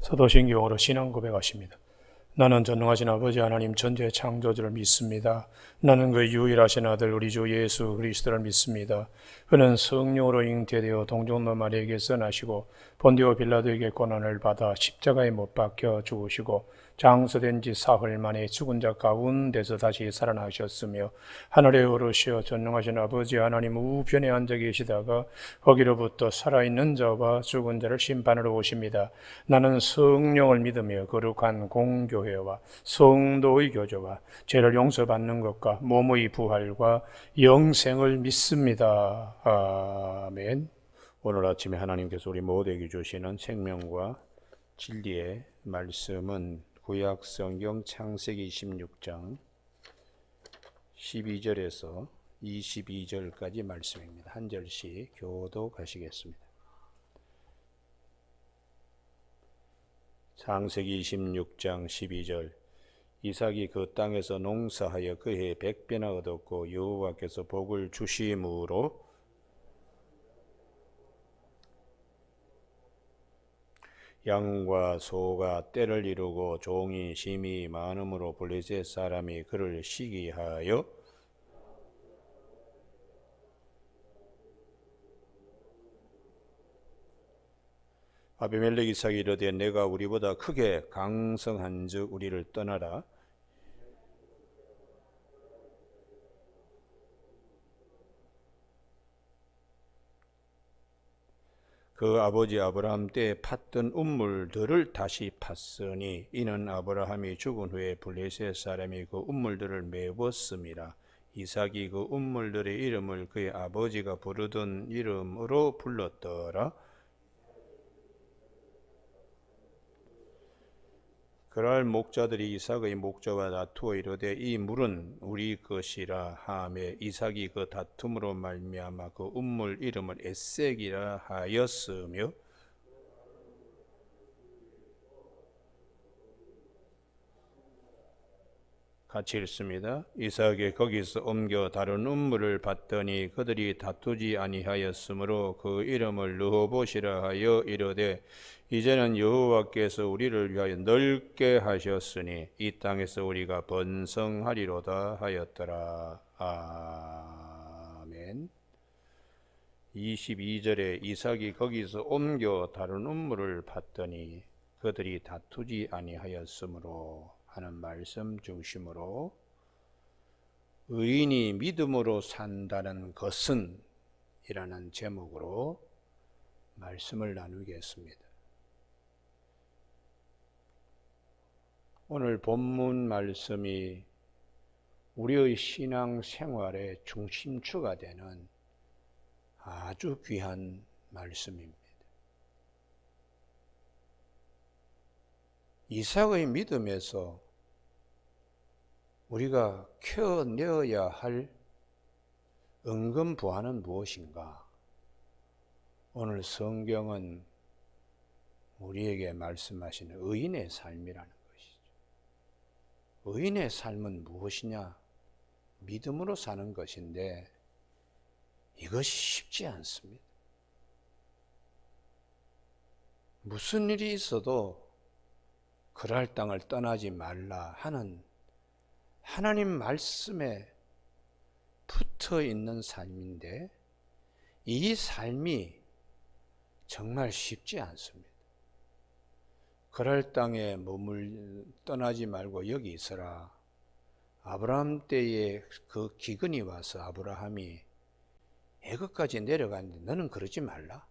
사도신경으로 신앙 고백하십니다. 나는 전능하신 아버지 하나님 전지의 창조주를 믿습니다. 나는 그 유일하신 아들 우리 주 예수 그리스도를 믿습니다. 그는 성령으로 잉태되어 동정노 마리아에게서 나시고 본디오 빌라도에게 고난을 받아 십자가에 못 박혀 죽으시고 장서된 지 사흘 만에 죽은 자 가운데서 다시 살아나셨으며 하늘에 오르시어 전능하신 아버지 하나님 우편에 앉아 계시다가 거기로부터 살아있는 자와 죽은 자를 심판하러 오십니다. 나는 성령을 믿으며 거룩한 공교회와 성도의 교제와 죄를 용서받는 것과 몸의 부활과 영생을 믿습니다. 아멘. 오늘 아침에 하나님께서 우리 모두에게 주시는 생명과 진리의 말씀은 구약 성경 창세기 16장 12절에서 22절까지 말씀입니다. 한 절씩 교독하시겠습니다. 창세기 16장 12절. 이삭이 그 땅에서 농사하여 그 해에 100배나 얻었고 여호와께서 복을 주심으로 양과 소가 떼를 이루고 종이 심히 많음으로 블레셋 사람이 그를 시기하여 아비멜렉 이삭이 이르되 내가 우리보다 크게 강성한즉 우리를 떠나라. 그 아버지 아브라함 때에 팠던 우물들을 다시 팠으니 이는 아브라함이 죽은 후에 블레셋 사람이 그 우물들을 메웠음이라. 이삭이 그 우물들의 이름을 그의 아버지가 부르던 이름으로 불렀더라. 그날 목자들이 이삭의 목자와 다투어 이르되 이 물은 우리 것이라 하매 이삭이 그 다툼으로 말미암아 그 우물 이름을 에색이라 하였으며 같이 읽습니다. 이삭이 거기서 옮겨 다른 우물을 봤더니 그들이 다투지 아니하였으므로 그 이름을 르호봇이라 하여 이르되 이제는 여호와께서 우리를 위하여 넓게 하셨으니 이 땅에서 우리가 번성하리로다 하였더라. 아멘. 22절에 이삭이 거기서 옮겨 다른 우물을 봤더니 그들이 다투지 아니하였으므로 하는 말씀 중심으로 의인이 믿음으로 산다는 것은 이라는 제목으로 말씀을 나누겠습니다. 오늘 본문 말씀이 우리의 신앙 생활의 중심추가 되는 아주 귀한 말씀입니다. 이삭의 믿음에서 우리가 켜내어야 할 은근 부하는 무엇인가? 오늘 성경은 우리에게 말씀하시는 의인의 삶이라는 것이죠. 의인의 삶은 무엇이냐? 믿음으로 사는 것인데 이것이 쉽지 않습니다. 무슨 일이 있어도 그랄 땅을 떠나지 말라 하는 하나님 말씀에 붙어 있는 삶인데 이 삶이 정말 쉽지 않습니다. 그랄 땅에 떠나지 말고 여기 있어라. 아브라함 때에 그 기근이 와서 아브라함이 애굽까지 내려갔는데 너는 그러지 말라.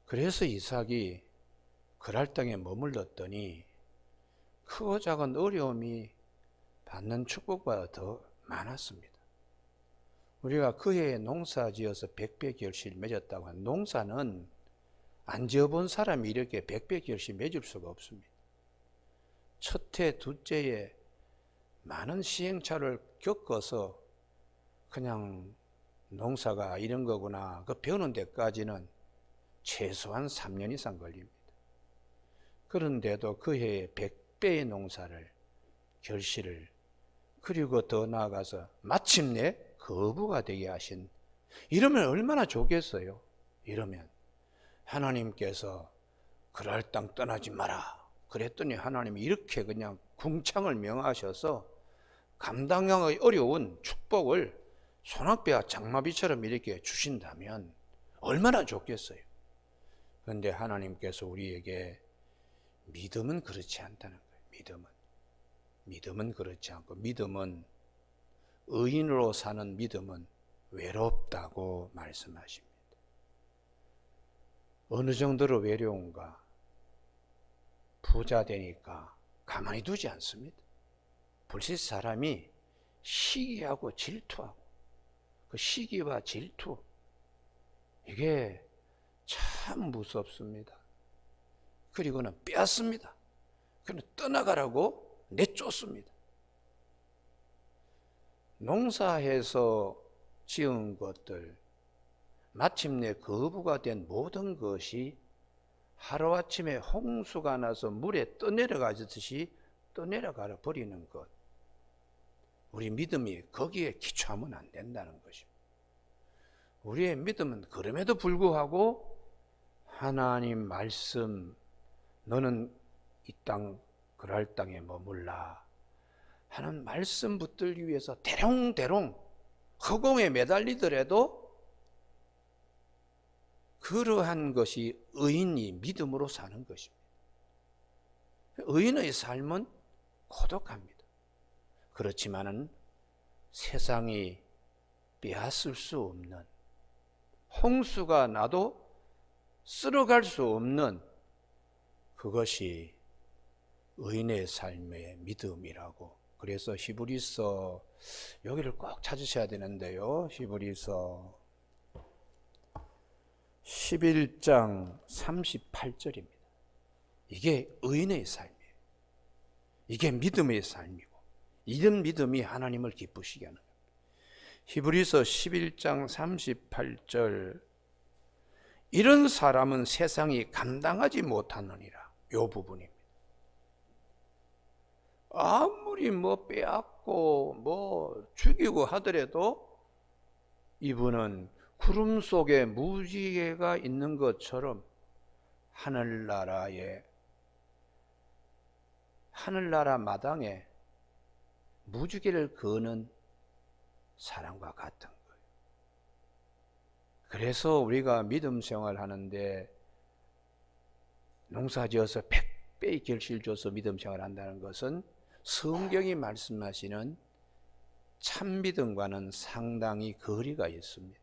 그래서 이삭이 그랄 땅에 머물렀더니 크고 작은 어려움이 받는 축복보다 더 많았습니다. 우리가 그 해에 농사 지어서 100배 결실 맺었다고 한 농사는 안 지어본 사람이 이렇게 100배 결실 맺을 수가 없습니다. 첫 해, 둘째 해 많은 시행착오를 겪어서 그냥 농사가 이런 거구나 그 배우는 데까지는 최소한 3년 이상 걸립니다. 그런데도 그 해에 100배의 농사를 결실을 그리고 더 나아가서 마침내 거부가 되게 하신, 이러면 얼마나 좋겠어요. 이러면 하나님께서 그랄 땅 떠나지 마라. 그랬더니 하나님이 이렇게 그냥 궁창을 명하셔서 감당하기 어려운 축복을 소낙비와 장마비처럼 이렇게 주신다면 얼마나 좋겠어요. 그런데 하나님께서 우리에게 믿음은 그렇지 않다는 거예요. 믿음은 그렇지 않고, 믿음은, 의인으로 사는 믿음은 외롭다고 말씀하십니다. 어느 정도로 외로운가? 부자 되니까 가만히 두지 않습니다. 불신 사람이 시기하고 질투하고, 그 시기와 질투, 이게 참 무섭습니다. 그리고는 빼앗습니다. 그는 떠나가라고 내쫓습니다. 농사해서 지은 것들, 마침내 거부가 된 모든 것이 하루아침에 홍수가 나서 물에 떠내려가듯이 떠내려가 버리는 것, 우리 믿음이 거기에 기초하면 안 된다는 것입니다. 우리의 믿음은 그럼에도 불구하고 하나님 말씀, 너는 이 땅 그랄 땅에 머물라 하는 말씀 붙들기 위해서 대롱대롱 허공에 매달리더라도 그러한 것이 의인이 믿음으로 사는 것입니다. 의인의 삶은 고독합니다. 그렇지만은 세상이 빼앗을 수 없는, 홍수가 나도 쓸어갈 수 없는 그것이 의인의 삶의 믿음이라고. 그래서 히브리서, 여기를 꼭 찾으셔야 되는데요. 히브리서 11장 38절입니다. 이게 의인의 삶이에요. 이게 믿음의 삶이고, 이런 믿음이 하나님을 기쁘시게 하는 겁니다. 히브리서 11장 38절, 이런 사람은 세상이 감당하지 못하느니라. 이 부분입니다. 아무리 빼앗고 죽이고 하더라도 이분은 구름 속에 무지개가 있는 것처럼 하늘나라 마당에 무지개를 그는 사람과 같은 거예요. 그래서 우리가 믿음 생활하는데 농사지어서 100배의 결실을 줘서 믿음 생활한다는 것은 성경이 말씀하시는 참 믿음과는 상당히 거리가 있습니다.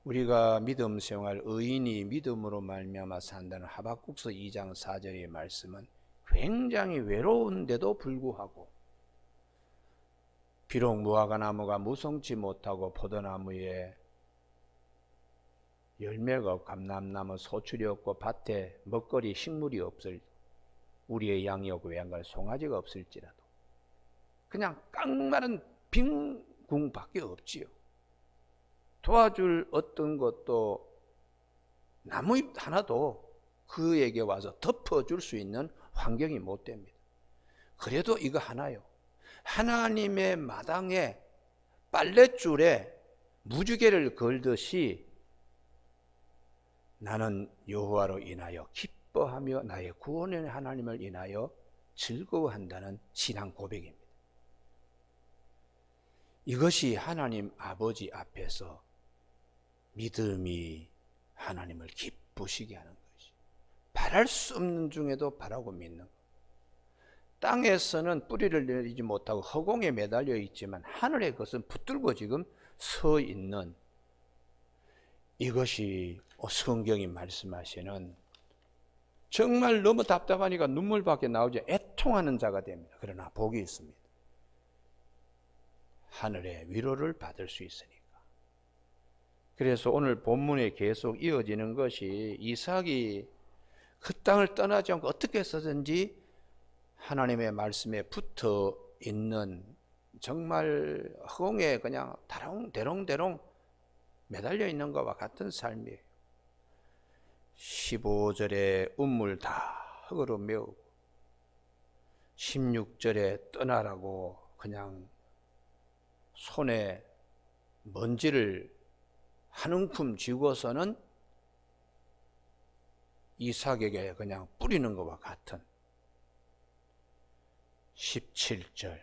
우리가 믿음 생활, 의인이 믿음으로 말미암아 산다는 하박국서 2장 4절의 말씀은 굉장히 외로운데도 불구하고, 비록 무화과나무가 무성치 못하고 포도나무에 열매가 없고 감람나무 소출이 없고 밭에 먹거리 식물이 없을, 우리의 양이 없고 외양간 송아지가 없을지라도 그냥 깡마른 빈 궁밖에 없지요. 도와줄 어떤 것도, 나무잎 하나도 그에게 와서 덮어줄 수 있는 환경이 못 됩니다. 그래도 이거 하나요. 하나님의 마당에 빨랫줄에 무지개를 걸듯이 나는 여호와로 인하여 기뻐하며 나의 구원의 하나님을 인하여 즐거워한다는 신앙 고백입니다. 이것이 하나님 아버지 앞에서 믿음이 하나님을 기쁘시게 하는 것이, 바랄 수 없는 중에도 바라고 믿는 것. 땅에서는 뿌리를 내리지 못하고 허공에 매달려 있지만 하늘의 것은 붙들고 지금 서 있는, 이것이 성경이 말씀하시는, 정말 너무 답답하니까 눈물밖에 나오지 애통하는 자가 됩니다. 그러나 복이 있습니다. 하늘의 위로를 받을 수 있으니까. 그래서 오늘 본문에 계속 이어지는 것이, 이삭이 그 땅을 떠나지 않고 어떻게 해서든지 하나님의 말씀에 붙어 있는, 정말 허공에 그냥 대롱대롱 매달려 있는 것과 같은 삶이에요. 15절에 운물 다 흙으로 메우고 16절에 떠나라고 그냥 손에 먼지를 한 움큼 쥐고서는 이삭에게 그냥 뿌리는 것과 같은 17절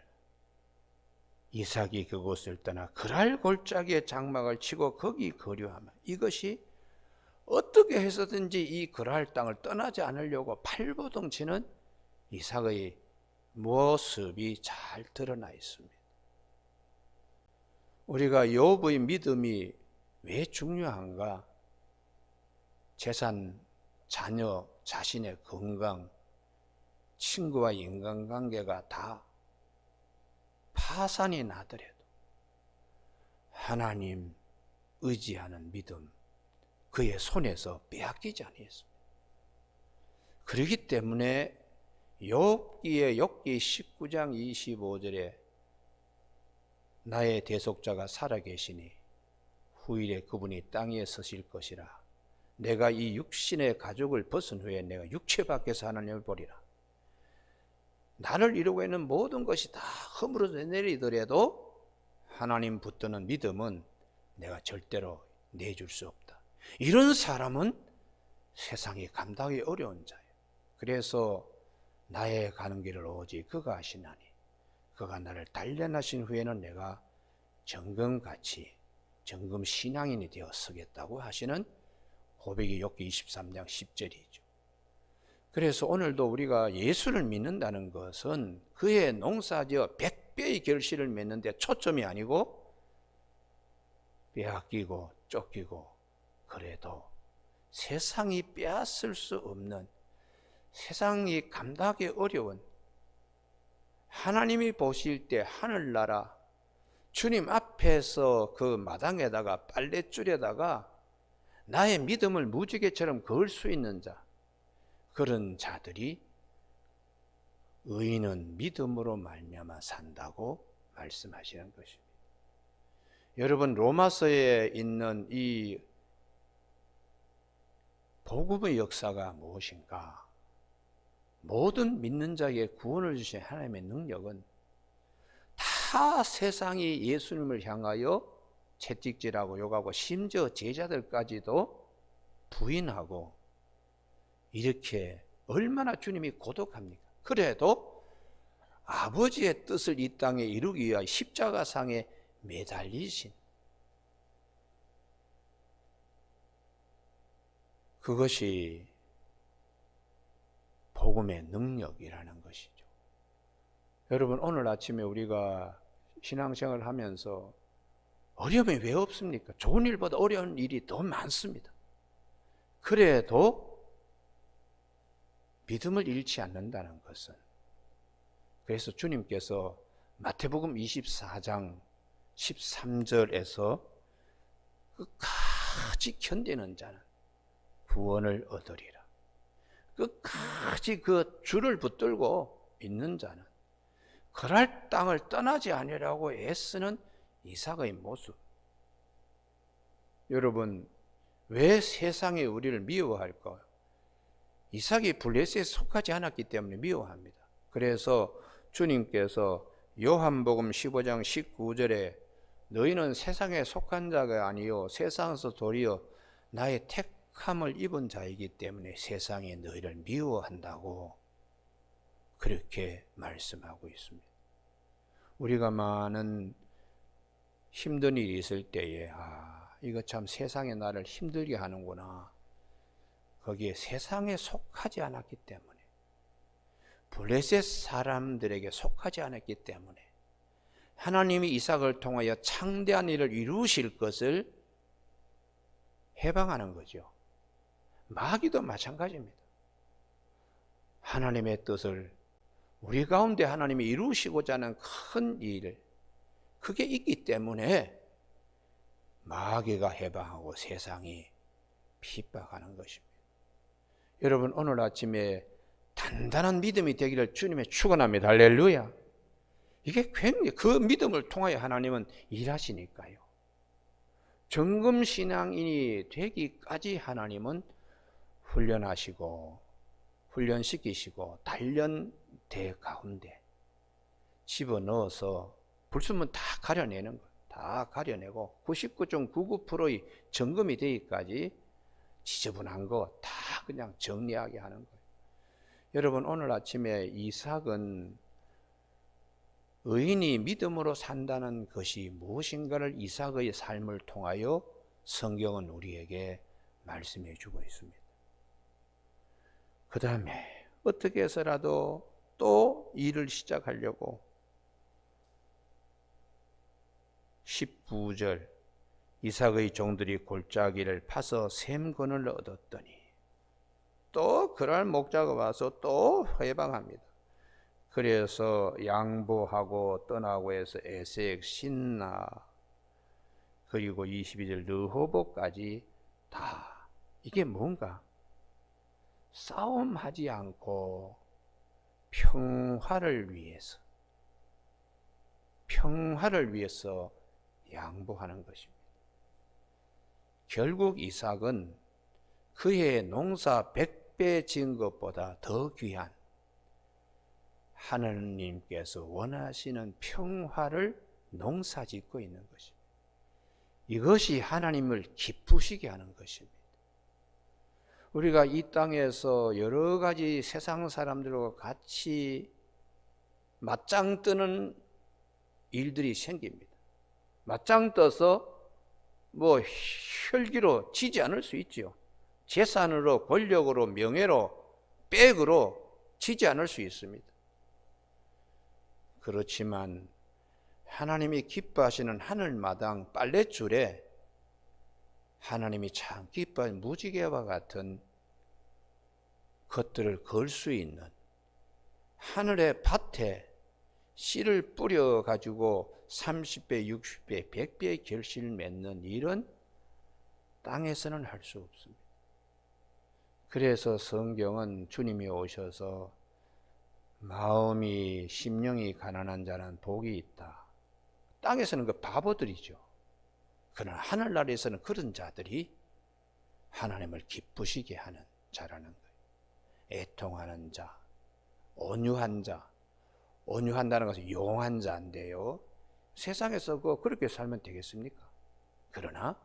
이삭이 그곳을 떠나 그랄 골짜기에 장막을 치고 거기 거류하며 이것이 어떻게 해서든지 이 그랄 땅을 떠나지 않으려고 팔보둥치는 이삭의 모습이 잘 드러나 있습니다. 우리가 욥의 믿음이 왜 중요한가? 재산, 자녀, 자신의 건강, 친구와 인간관계가 다 파산이 나더라도 하나님 의지하는 믿음, 그의 손에서 빼앗기지 아니했습니다. 그렇기 때문에 욥기의 욥기 19장 25절에 나의 대속자가 살아계시니 후일에 그분이 땅 위에 서실 것이라. 내가 이 육신의 가죽을 벗은 후에 내가 육체 밖에서 하나님을 보리라. 나를 이루고 있는 모든 것이 다 허물어져 내리더라도 하나님 붙드는 믿음은 내가 절대로 내줄 수 없다. 이런 사람은 세상이 감당하기 어려운 자예요. 그래서 나의 가는 길을 오직 그가 아시나니 그가 나를 단련하신 후에는 내가 정금같이 정금 신앙인이 되어 서겠다고 하시는 고백이 욥기 23장 10절이죠. 그래서 오늘도 우리가 예수를 믿는다는 것은 그의 농사지어 100배의 결실을 맺는 데 초점이 아니고 빼앗기고 쫓기고 그래도 세상이 빼앗을 수 없는, 세상이 감당하기 어려운, 하나님이 보실 때 하늘나라 주님 앞에서 그 마당에다가 빨랫줄에다가 나의 믿음을 무지개처럼 그을 수 있는 자, 그런 자들이 의인은 믿음으로 말미암아 산다고 말씀하시는 것입니다. 여러분, 로마서에 있는 이 복음의 역사가 무엇인가? 모든 믿는 자에게 구원을 주신 하나님의 능력은 다 세상이 예수님을 향하여 채찍질하고 욕하고 심지어 제자들까지도 부인하고 이렇게 얼마나 주님이 고독합니까? 그래도 아버지의 뜻을 이 땅에 이루기 위하여 십자가상에 매달리신, 그것이 복음의 능력이라는 것이죠. 여러분, 오늘 아침에 우리가 신앙생활을 하면서 어려움이 왜 없습니까? 좋은 일보다 어려운 일이 더 많습니다. 그래도 믿음을 잃지 않는다는 것은, 그래서 주님께서 마태복음 24장 13절에서 끝까지 견디는 자는 구원을 얻으리라. 끝까지 그 줄을 붙들고 있는 자는 그랄 땅을 떠나지 아니라고 애쓰는 이삭의 모습. 여러분, 왜 세상이 우리를 미워할까요? 이삭이 블레셋에 속하지 않았기 때문에 미워합니다. 그래서 주님께서 요한복음 15장 19절에 너희는 세상에 속한 자가 아니요 세상에서 도리어 나의 택함을 입은 자이기 때문에 세상이 너희를 미워한다고 그렇게 말씀하고 있습니다. 우리가 많은 힘든 일이 있을 때에 이거 참 세상에 나를 힘들게 하는구나. 거기에 세상에 속하지 않았기 때문에, 블레셋 사람들에게 속하지 않았기 때문에 하나님이 이삭을 통하여 창대한 일을 이루실 것을 해방하는 거죠. 마귀도 마찬가지입니다. 하나님의 뜻을 우리 가운데 하나님이 이루시고자 하는 큰 일, 그게 있기 때문에 마귀가 해방하고 세상이 핍박하는 것입니다. 여러분, 오늘 아침에 단단한 믿음이 되기를 주님의 축원합니다. 할렐루야. 이게 굉장히 그 믿음을 통하여 하나님은 일하시니까요. 정금신앙인이 되기까지 하나님은 훈련하시고 훈련시키시고 단련대 가운데 집어넣어서 불순물 다 가려내는 거예요. 다 가려내고 99.99%의 점검이 되기까지 지저분한 거 다 그냥 정리하게 하는 거예요. 여러분, 오늘 아침에 이삭은 의인이 믿음으로 산다는 것이 무엇인가를 이삭의 삶을 통하여 성경은 우리에게 말씀해 주고 있습니다. 그 다음에 어떻게 해서라도 또 일을 시작하려고 19절 이삭의 종들이 골짜기를 파서 샘건을 얻었더니 또 그날 목자가 와서 또 회방합니다. 그래서 양보하고 떠나고 해서 에색, 신나 그리고 22절 르호보까지 다 이게 뭔가 싸움하지 않고 평화를 위해서 양보하는 것입니다. 결국 이삭은 그의 농사 100배 지은 것보다 더 귀한 하나님께서 원하시는 평화를 농사짓고 있는 것입니다. 이것이 하나님을 기쁘시게 하는 것입니다. 우리가 이 땅에서 여러 가지 세상 사람들과 같이 맞짱 뜨는 일들이 생깁니다. 맞짱 떠서 혈기로 지지 않을 수 있죠. 재산으로, 권력으로, 명예로, 백으로 지지 않을 수 있습니다. 그렇지만 하나님이 기뻐하시는 하늘마당 빨랫줄에 하나님이 참 기뻐하는 무지개와 같은 것들을 걸 수 있는 하늘의 밭에 씨를 뿌려 가지고 30배, 60배, 100배의 결실을 맺는 일은 땅에서는 할 수 없습니다. 그래서 성경은 주님이 오셔서 마음이 심령이 가난한 자는 복이 있다. 땅에서는 그 바보들이죠. 그러나 하늘나라에서는 그런 자들이 하나님을 기쁘시게 하는 자라는 거예요. 애통하는 자, 온유한 자, 온유한다는 것은 용한 자인데요. 세상에서 그렇게 살면 되겠습니까? 그러나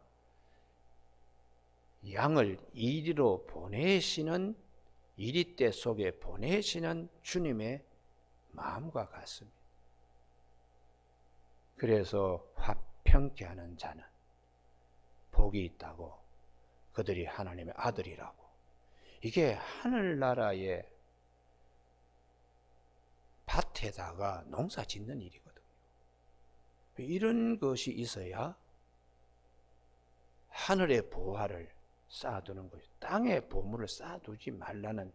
양을 이리로 보내시는 이리때 속에 보내시는 주님의 마음과 같습니다. 그래서 화평케 하는 자는 복이 있다고, 그들이 하나님의 아들이라고. 이게 하늘나라의 밭에다가 농사 짓는 일이거든요. 이런 것이 있어야 하늘의 보화를 쌓아두는 것이, 땅의 보물을 쌓아두지 말라는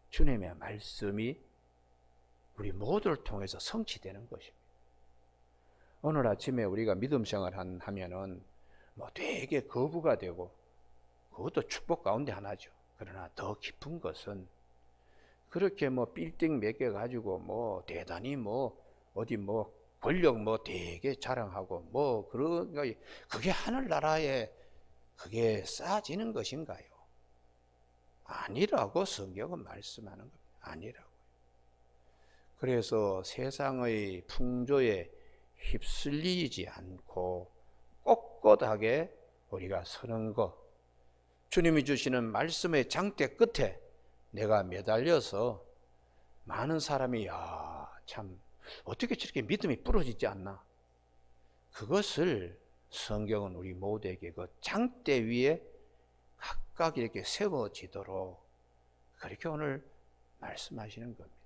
주님의 말씀이 우리 모두를 통해서 성취되는 것입니다. 오늘 아침에 우리가 믿음 생활 하면은 되게 거부가 되고, 그것도 축복 가운데 하나죠. 그러나 더 깊은 것은 그렇게 빌딩 몇 개 가지고 대단히 어디 권력 되게 자랑하고 그런 거, 그게 하늘나라에 그게 쌓아지는 것인가요? 아니라고 성경은 말씀하는 겁니다. 아니라고. 그래서 세상의 풍조에 휩쓸리지 않고 꼿꼿하게 우리가 서는 것, 주님이 주시는 말씀의 장대 끝에 내가 매달려서 많은 사람이 참 어떻게 저렇게 믿음이 부러지지 않나, 그것을 성경은 우리 모두에게 그 장대 위에 각각 이렇게 세워지도록 그렇게 오늘 말씀하시는 겁니다.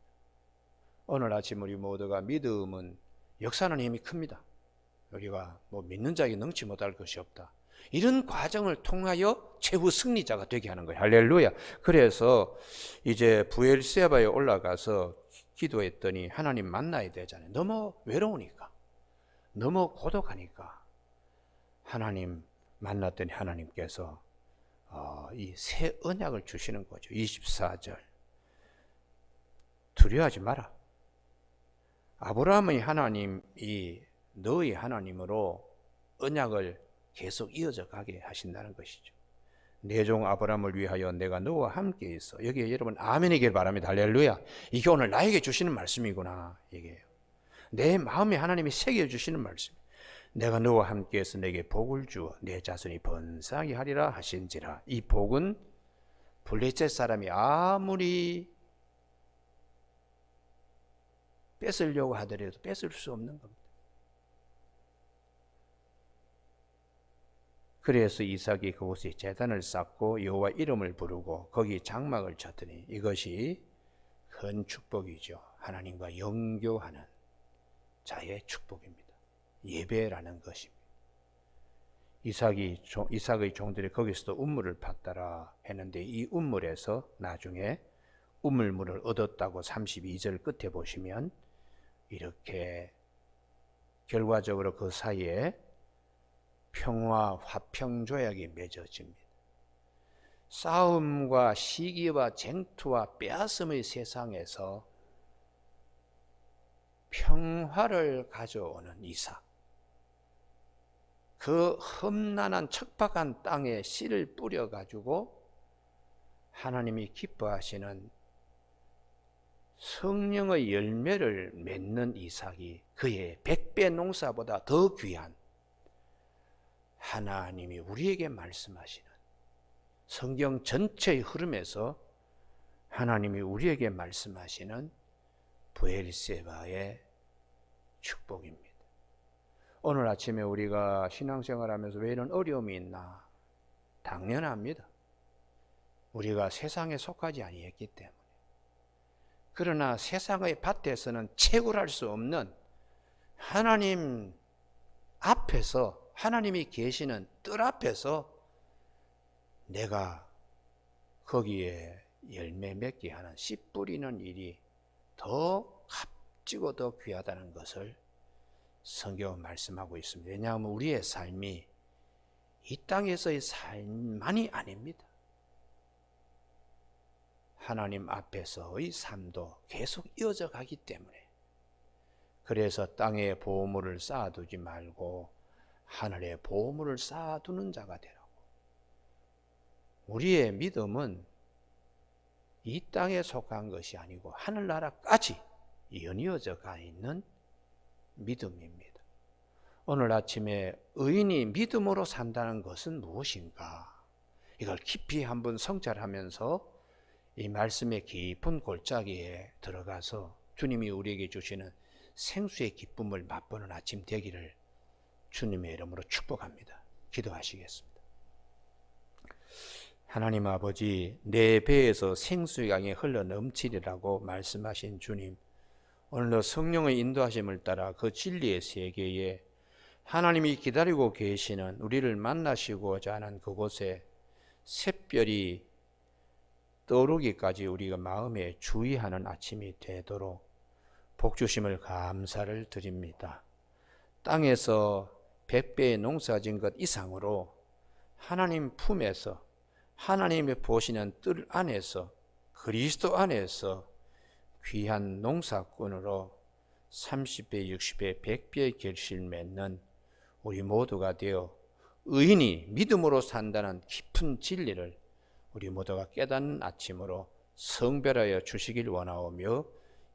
오늘 아침 우리 모두가 믿음은 역사하는 힘이 큽니다. 우리가 믿는 자에게 능치 못할 것이 없다. 이런 과정을 통하여 최후 승리자가 되게 하는 거예요. 할렐루야. 그래서 이제 부엘세바에 올라가서 기도했더니 하나님 만나야 되잖아요. 너무 외로우니까, 너무 고독하니까 하나님 만났더니 하나님께서 이 새 언약을 주시는 거죠. 24절. 두려워하지 마라. 아브라함의 하나님이 너의 하나님으로 언약을 계속 이어져 가게 하신다는 것이죠. 내 종 아브라함을 위하여 내가 너와 함께 있어. 여기에 여러분 아멘이길 바랍니다. 할렐루야. 이게 오늘 나에게 주시는 말씀이구나. 이게요. 내 마음에 하나님이 새겨주시는 말씀. 내가 너와 함께해서 내게 복을 주어 내 자손이 번성히 하리라 하신지라. 이 복은 블레셋 사람이 아무리 뺏으려고 하더라도 뺏을 수 없는 겁니다. 그래서 이삭이 그곳에 제단을 쌓고 여호와 이름을 부르고 거기 장막을 쳤더니 이것이 큰 축복이죠. 하나님과 영교하는 자의 축복입니다. 예배라는 것입니다. 이삭의 종들이 거기서도 우물을 팠더라 했는데 이 우물에서 나중에 우물물을 얻었다고 32절 끝에 보시면 이렇게 결과적으로 그 사이에 평화 화평조약이 맺어집니다. 싸움과 시기와 쟁투와 빼앗음의 세상에서 평화를 가져오는 이삭, 그 험난한 척박한 땅에 씨를 뿌려가지고 하나님이 기뻐하시는 성령의 열매를 맺는 이삭이 그의 100배 농사보다 더 귀한 하나님이 우리에게 말씀하시는 성경 전체의 흐름에서 하나님이 우리에게 말씀하시는 브엘세바의 축복입니다. 오늘 아침에 우리가 신앙생활하면서 왜 이런 어려움이 있나? 당연합니다. 우리가 세상에 속하지 아니했기 때문에. 그러나 세상의 밭에서는 채굴할 수 없는 하나님 앞에서 하나님이 계시는 뜰 앞에서 내가 거기에 열매 맺게 하는 씨 뿌리는 일이 더 값지고 더 귀하다는 것을 성경은 말씀하고 있습니다. 왜냐하면 우리의 삶이 이 땅에서의 삶만이 아닙니다. 하나님 앞에서의 삶도 계속 이어져 가기 때문에 그래서 땅에 보물을 쌓아두지 말고 하늘에 보물을 쌓아두는 자가 되라고. 우리의 믿음은 이 땅에 속한 것이 아니고 하늘나라까지 연이어져 가 있는 믿음입니다. 오늘 아침에 의인이 믿음으로 산다는 것은 무엇인가? 이걸 깊이 한번 성찰하면서 이 말씀의 깊은 골짜기에 들어가서 주님이 우리에게 주시는 생수의 기쁨을 맛보는 아침 되기를 주님의 이름으로 축복합니다. 기도하시겠습니다. 하나님 아버지, 내 배에서 생수의 강이 흘러 넘치리라고 말씀하신 주님, 오늘도 성령의 인도하심을 따라 그 진리의 세계에 하나님이 기다리고 계시는 우리를 만나시고자 하는 그곳에 샛별이 떠오르기까지 우리가 마음에 주의하는 아침이 되도록 복주심을 감사를 드립니다. 땅에서 100배의 농사진 것 이상으로 하나님 품에서 하나님이 보시는 뜰 안에서 그리스도 안에서 귀한 농사꾼으로 30배, 60배, 100배의 결실 맺는 우리 모두가 되어 의인이 믿음으로 산다는 깊은 진리를 우리 모두가 깨닫는 아침으로 성별하여 주시길 원하오며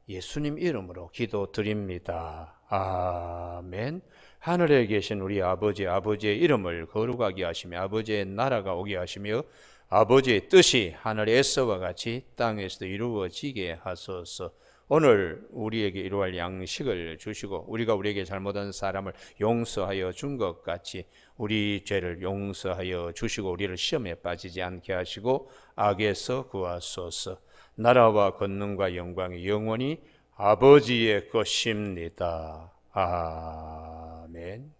예수님 이름으로 기도드립니다. 아멘. 하늘에 계신 우리 아버지, 아버지의 이름을 거룩하게 하시며 아버지의 나라가 오게 하시며 아버지의 뜻이 하늘에서와 같이 땅에서도 이루어지게 하소서. 오늘 우리에게 이루어갈 양식을 주시고 우리가 우리에게 잘못한 사람을 용서하여 준 것 같이 우리 죄를 용서하여 주시고 우리를 시험에 빠지지 않게 하시고 악에서 구하소서. 나라와 권능과 영광이 영원히 아버지의 것입니다. 아멘.